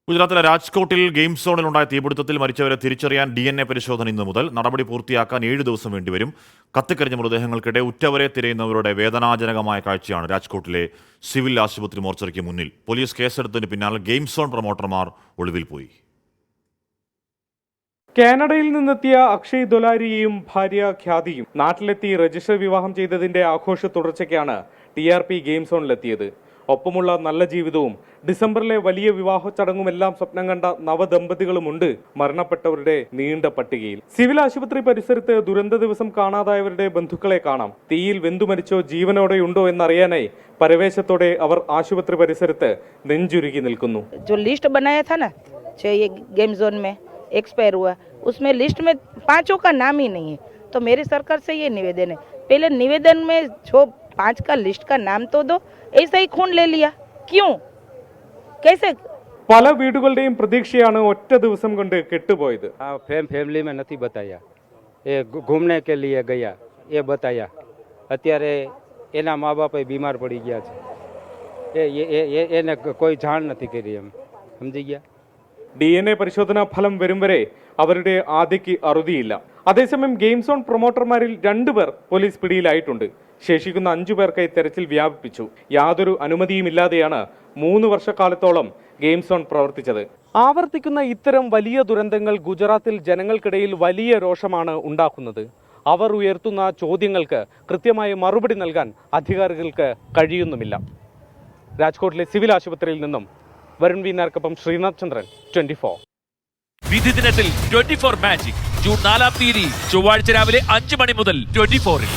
ഗുജറാത്തിലെ രാജ്കോട്ടിൽ ഗെയിം സോണിലുണ്ടായ തീപിടുത്തത്തിൽ മരിച്ചവരെ തിരിച്ചറിയാൻ DNA പരിശോധന ഇന്നു മുതൽ. നടപടി പൂർത്തിയാക്കാൻ 7 ദിവസം വേണ്ടിവരും. കത്തിക്കരിഞ്ഞ മൃതദേഹങ്ങൾക്കിടെ ഉറ്റവരെ തിരയുന്നവരുടെ വേദനാജനകമായ കാഴ്ചയാണ് രാജ്കോട്ടിലെ സിവിൽ ആശുപത്രി മോർച്ചറിക്ക് മുന്നിൽ. പോലീസ് കേസെടുത്തതിന് പിന്നാലെ ഗെയിം സോൺ പ്രൊമോട്ടർമാർ ഒളിവിൽ പോയി. കാനഡയിൽ നിന്നെത്തിയ അക്ഷയ് ദൊലാരിയെയും ഭാര്യ ഖ്യാതിയും നാട്ടിലെത്തി രജിസ്റ്റർ വിവാഹം ചെയ്തതിന്റെ ആഘോഷ തുടർച്ചയ്ക്കാണ് TRP ഗെയിം സോണിലെത്തിയത്. ഒപ്പമുള്ള നല്ല ജീവിതവും ഡിസംബറിലെ വലിയ വിവാഹ ചടങ്ങുമെല്ലാം സ്വപ്നം കണ്ട നവദമ്പതികളുമുണ്ട് മരണപ്പെട്ടവരുടെ നീണ്ട പട്ടികയിൽ. സിവിൽ ആശുപത്രി പരിസരത്ത് ദുരന്ത ദിവസം കാണാതായവരുടെ ബന്ധുക്കളെ കാണാം. തീയിൽ വെന്തുമരിച്ചോ ജീവനോടെയുണ്ടോ എന്നറിയാനായി പരവേശത്തോടെ അവർ ആശുപത്രി പരിസരത്ത് നെഞ്ചുരുകി നിൽക്കുന്നു. एक्सपायर हुआ उसमें लिस्ट में 5 का नाम ही नहीं है। तो मेरी सरकार से ये निवेदन है, पहले निवेदन में जो 5 का लिस्ट का नाम तो दो, ऐसा ही खून ले लिया क्यों, कैसे? പല വീടുകളുടെയും പ്രതീക്ഷയാണ് ഒറ്റ ദിവസം കൊണ്ട് കെട്ടുപോയത്. फैमिली में नहीं बताया, ये घूमने के लिए गया ये बताया. અત્યારે એના મા બાપ બીમાર પડી ગયા છે, એને કોઈ જાણ નથી કરી. એમ સમજી ગયા. DNA പരിശോധനാ ഫലം വരും വരെ അവരുടെ ആദിക്ക് അറുതിയില്ല. അതേസമയം ഗെയിം സോൺ പ്രൊമോട്ടർമാരിൽ 2 പേർ പോലീസ് പിടിയിലായിട്ടുണ്ട്. ശേഷിക്കുന്ന 5 പേർക്കായി തെരച്ചിൽ വ്യാപിപ്പിച്ചു. യാതൊരു അനുമതിയുമില്ലാതെയാണ് 3 വർഷക്കാലത്തോളം ഗെയിം സോൺ പ്രവർത്തിച്ചത്. ആവർത്തിക്കുന്ന ഇത്തരം വലിയ ദുരന്തങ്ങൾ ഗുജറാത്തിൽ ജനങ്ങൾക്കിടയിൽ വലിയ രോഷമാണ് ഉണ്ടാക്കുന്നത്. അവർ ഉയർത്തുന്ന ചോദ്യങ്ങൾക്ക് കൃത്യമായ മറുപടി നൽകാൻ അധികാരികൾക്ക് കഴിയുന്നുമില്ല. രാജ്കോട്ടിലെ സിവിൽ ആശുപത്രിയിൽ നിന്നും വരുൺ വീനാർക്കൊപ്പം ശ്രീനാഥ് ചന്ദ്രൻ, 24. വിധി ദിനത്തിൽ 24 മാജിക് ജൂൺ 4 ചൊവ്വാഴ്ച രാവിലെ 5 മണി മുതൽ 24-ൽ.